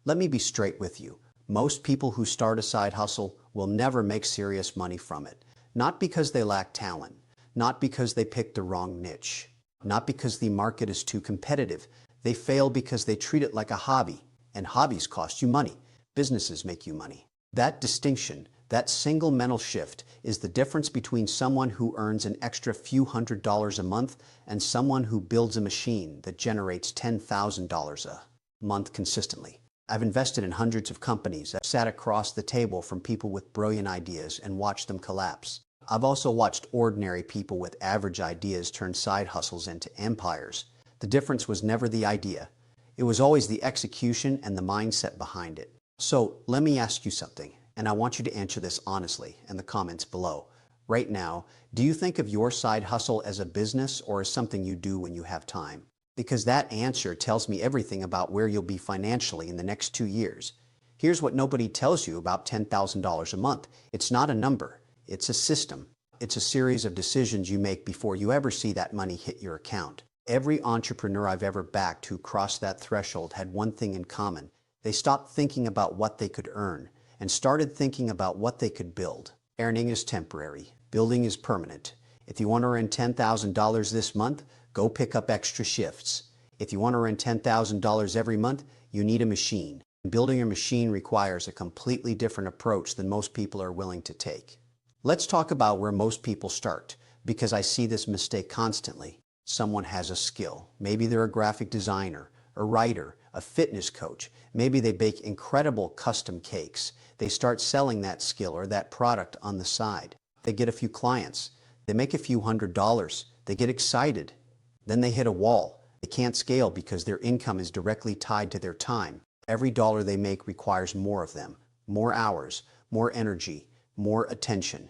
Let me be straight with you. Most people who start a side hustle will never make serious money from it. Not because they lack talent, not because they picked the wrong niche, not because the market is too competitive. They fail because they treat it like a hobby, and hobbies cost you money. Businesses make you money. That distinction, that single mental shift, is the difference between someone who earns an extra few $100s a month and someone who builds a machine that generates $10,000 a month consistently. I've invested in hundreds of companies. I've sat across the table from people with brilliant ideas and watched them collapse. I've also watched ordinary people with average ideas turn side hustles into empires. The difference was never the idea. It was always the execution and the mindset behind it. So let me ask you something, and I want you to answer this honestly in the comments below. Right now, do you think of your side hustle as a business or as something you do when you have time? Because that answer tells me everything about where you'll be financially in the next 2 years. Here's what nobody tells you about $10,000 a month. It's not a number. It's a system. It's a series of decisions you make before you ever see that money hit your account. Every entrepreneur I've ever backed who crossed that threshold had one thing in common. They stopped thinking about what they could earn and started thinking about what they could build. Earning is temporary. Building is permanent. If you want to earn $10,000 this month, go pick up extra shifts. If you want to earn $10,000 every month, you need a machine. Building a machine requires a completely different approach than most people are willing to take. Let's talk about where most people start, because I see this mistake constantly. Someone has a skill. Maybe they're a graphic designer, a writer, a fitness coach. Maybe they bake incredible custom cakes. They start selling that skill or that product on the side. They get a few clients. They make a few $100s. They get excited. Then they hit a wall. They can't scale because their income is directly tied to their time. Every dollar they make requires more of them, more hours, more energy, more attention.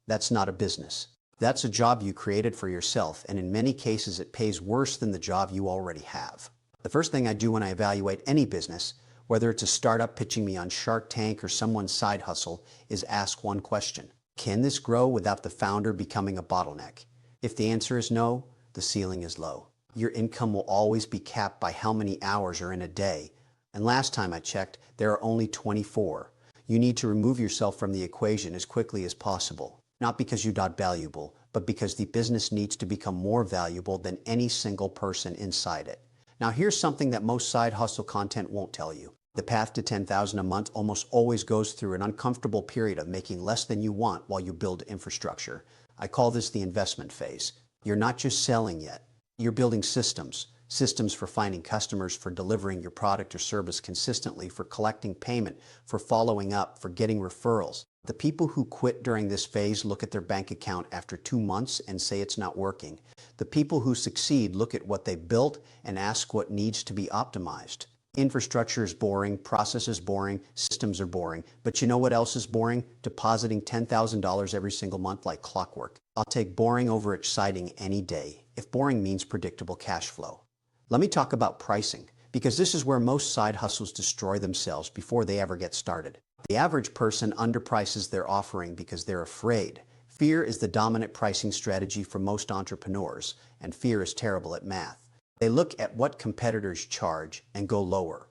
That's not a business. That's a job you created for yourself, and in many cases it pays worse than the job you already have. The first thing I do when I evaluate any business, whether it's a startup pitching me on Shark Tank or someone's side hustle, is ask one question. Can this grow without the founder becoming a bottleneck? If the answer is no, the ceiling is low. Your income will always be capped by how many hours are in a day. And last time I checked, there are only 24. You need to remove yourself from the equation as quickly as possible. Not because you're not valuable, but because the business needs to become more valuable than any single person inside it. Now here's something that most side hustle content won't tell you. The path to $10,000 a month almost always goes through an uncomfortable period of making less than you want while you build infrastructure. I call this the investment phase. You're not just selling yet. You're building systems. Systems for finding customers, for delivering your product or service consistently, for collecting payment, for following up, for getting referrals. The people who quit during this phase look at their bank account after 2 months and say it's not working. The people who succeed look at what they built and ask what needs to be optimized. Infrastructure is boring, process is boring, systems are boring. But you know what else is boring? Depositing $10,000 every single month like clockwork. I'll take boring over exciting any day, if boring means predictable cash flow. Let me talk about pricing, because this is where most side hustles destroy themselves before they ever get started. The average person underprices their offering because they're afraid. Fear is the dominant pricing strategy for most entrepreneurs, and fear is terrible at math. They look at what competitors charge and go lower.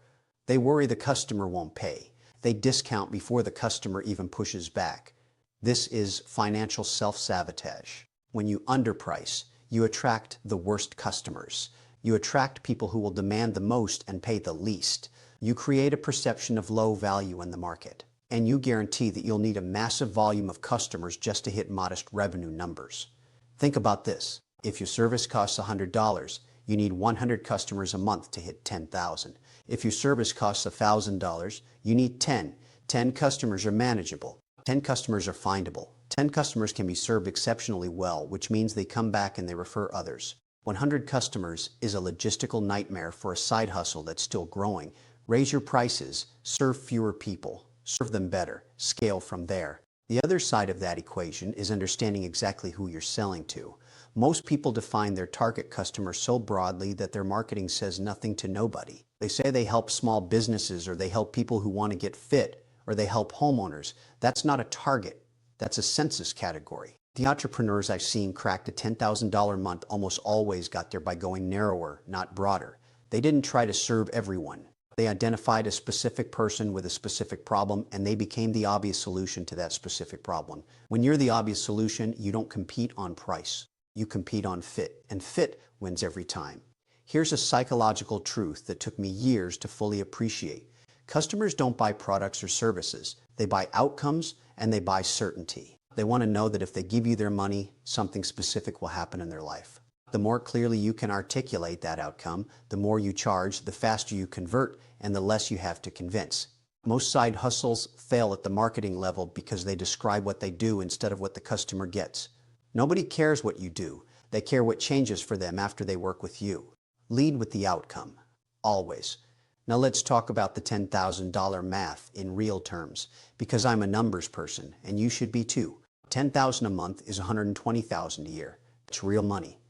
They worry the customer won't pay. They discount before the customer even pushes back. This is financial self-sabotage. When you underprice, you attract the worst customers. You attract people who will demand the most and pay the least. You create a perception of low value in the market. And you guarantee that you'll need a massive volume of customers just to hit modest revenue numbers. Think about this. If your service costs $100, you need 100 customers a month to hit 10,000. If your service costs $1,000, you need 10. 10 customers are manageable. 10 customers are findable. 10 customers can be served exceptionally well, which means they come back and they refer others. 100 customers is a logistical nightmare for a side hustle that's still growing. Raise your prices, serve fewer people, serve them better, scale from there. The other side of that equation is understanding exactly who you're selling to. Most people define their target customer so broadly that their marketing says nothing to nobody. They say they help small businesses, or they help people who want to get fit, or they help homeowners. That's not a target. That's a census category. The entrepreneurs I've seen crack a $10,000 a month almost always got there by going narrower, not broader. They didn't try to serve everyone. They identified a specific person with a specific problem, and they became the obvious solution to that specific problem. When you're the obvious solution, you don't compete on price. You compete on fit, and fit wins every time. Here's a psychological truth that took me years to fully appreciate. Customers don't buy products or services. They buy outcomes, and they buy certainty. They want to know that if they give you their money, something specific will happen in their life. The more clearly you can articulate that outcome, the more you charge, the faster you convert, and the less you have to convince. Most side hustles fail at the marketing level because they describe what they do instead of what the customer gets. Nobody cares what you do. They care what changes for them after they work with you. Lead with the outcome. Always. Now let's talk about the $10,000 math in real terms, because I'm a numbers person, and you should be too. $10,000 a month is $120,000 a year. It's real money.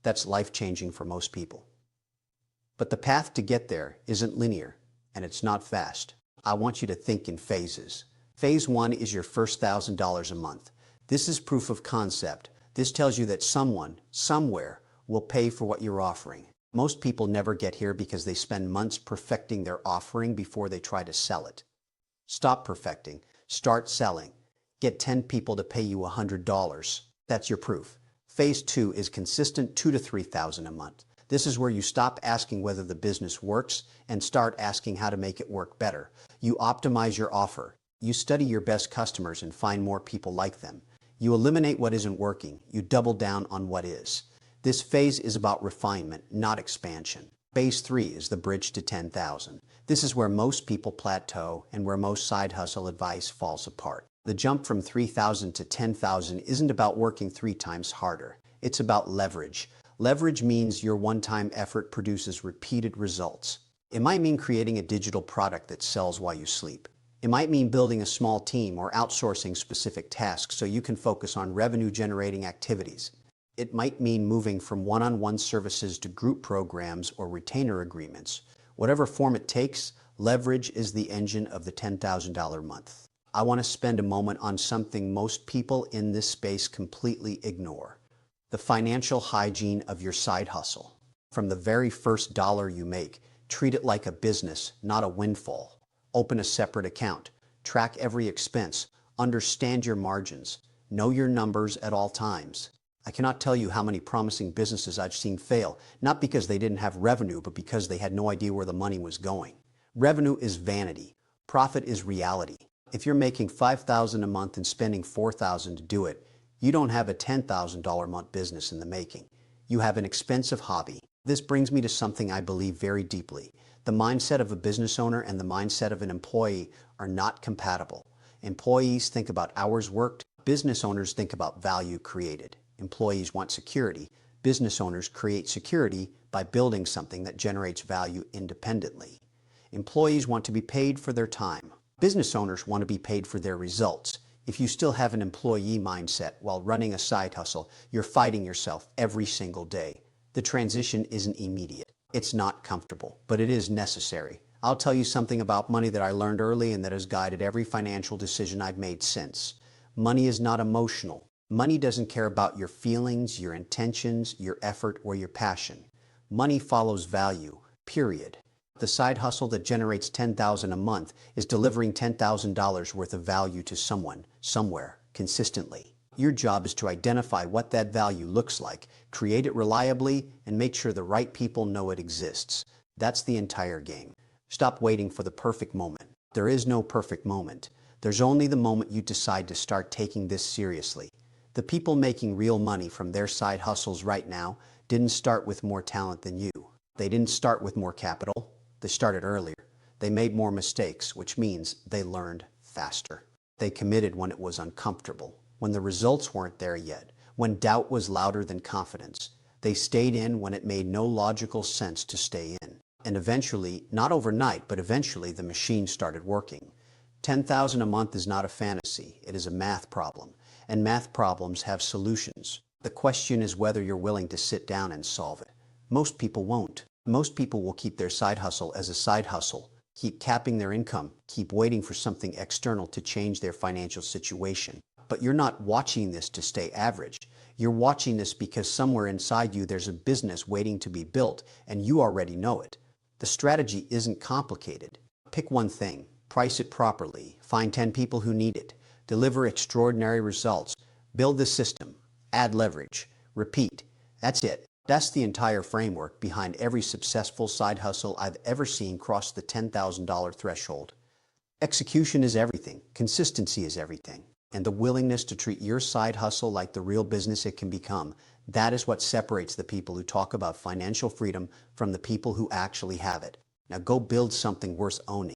That's life-changing for most people. But the path to get there isn't linear, and it's not fast. I want you to think in phases. Phase 1 is your first $1,000 a month. This is proof of concept. This tells you that someone, somewhere, will pay for what you're offering. Most people never get here because they spend months perfecting their offering before they try to sell it. Stop perfecting. Start selling. Get 10 people to pay you $100. That's your proof. Phase 2 is consistent $2,000 to $3,000 a month. This is where you stop asking whether the business works and start asking how to make it work better. You optimize your offer. You study your best customers and find more people like them. You eliminate what isn't working. You double down on what is. This phase is about refinement, not expansion. Phase 3 is the bridge to 10,000. This is where most people plateau and where most side hustle advice falls apart. The jump from 3,000 to 10,000 isn't about working 3 times harder. It's about leverage. Leverage means your one-time effort produces repeated results. It might mean creating a digital product that sells while you sleep. It might mean building a small team or outsourcing specific tasks so you can focus on revenue-generating activities. It might mean moving from one-on-one services to group programs or retainer agreements. Whatever form it takes, leverage is the engine of the $10,000 month. I want to spend a moment on something most people in this space completely ignore: the financial hygiene of your side hustle. From the very first dollar you make, treat it like a business, not a windfall. Open a separate account. Track every expense. Understand your margins. Know your numbers at all times. I cannot tell you how many promising businesses I've seen fail, not because they didn't have revenue, but because they had no idea where the money was going. Revenue is vanity. Profit is reality. If you're making $5,000 a month and spending $4,000 to do it, you don't have a $10,000 a month business in the making. You have an expensive hobby. This brings me to something I believe very deeply. The mindset of a business owner and the mindset of an employee are not compatible. Employees think about hours worked. Business owners think about value created. Employees want security. Business owners create security by building something that generates value independently. Employees want to be paid for their time. Business owners want to be paid for their results. If you still have an employee mindset while running a side hustle, you're fighting yourself every single day. The transition isn't immediate. It's not comfortable, but it is necessary. I'll tell you something about money that I learned early and that has guided every financial decision I've made since. Money is not emotional. Money doesn't care about your feelings, your intentions, your effort, or your passion. Money follows value, period. The side hustle that generates $10,000 a month is delivering $10,000 worth of value to someone, somewhere, consistently. Your job is to identify what that value looks like, create it reliably, and make sure the right people know it exists. That's the entire game. Stop waiting for the perfect moment. There is no perfect moment. There's only the moment you decide to start taking this seriously. The people making real money from their side hustles right now didn't start with more talent than you. They didn't start with more capital. They started earlier. They made more mistakes, which means they learned faster. They committed when it was uncomfortable, when the results weren't there yet, when doubt was louder than confidence. They stayed in when it made no logical sense to stay in. And eventually, not overnight, but eventually the machine started working. $10,000 a month is not a fantasy. It is a math problem. And math problems have solutions. The question is whether you're willing to sit down and solve it. Most people won't. Most people will keep their side hustle as a side hustle, keep capping their income, keep waiting for something external to change their financial situation. But you're not watching this to stay average. You're watching this because somewhere inside you there's a business waiting to be built, and you already know it. The The strategy isn't complicated. Pick one thing, price it properly, find 10 people who need it, deliver extraordinary results, build the system, add leverage, repeat. That's it. That's the entire framework behind every successful side hustle I've ever seen cross the $10,000 threshold. Execution is everything, consistency is everything, and the willingness to treat your side hustle like the real business it can become. That is what separates the people who talk about financial freedom from the people who actually have it. Now go build something worth owning.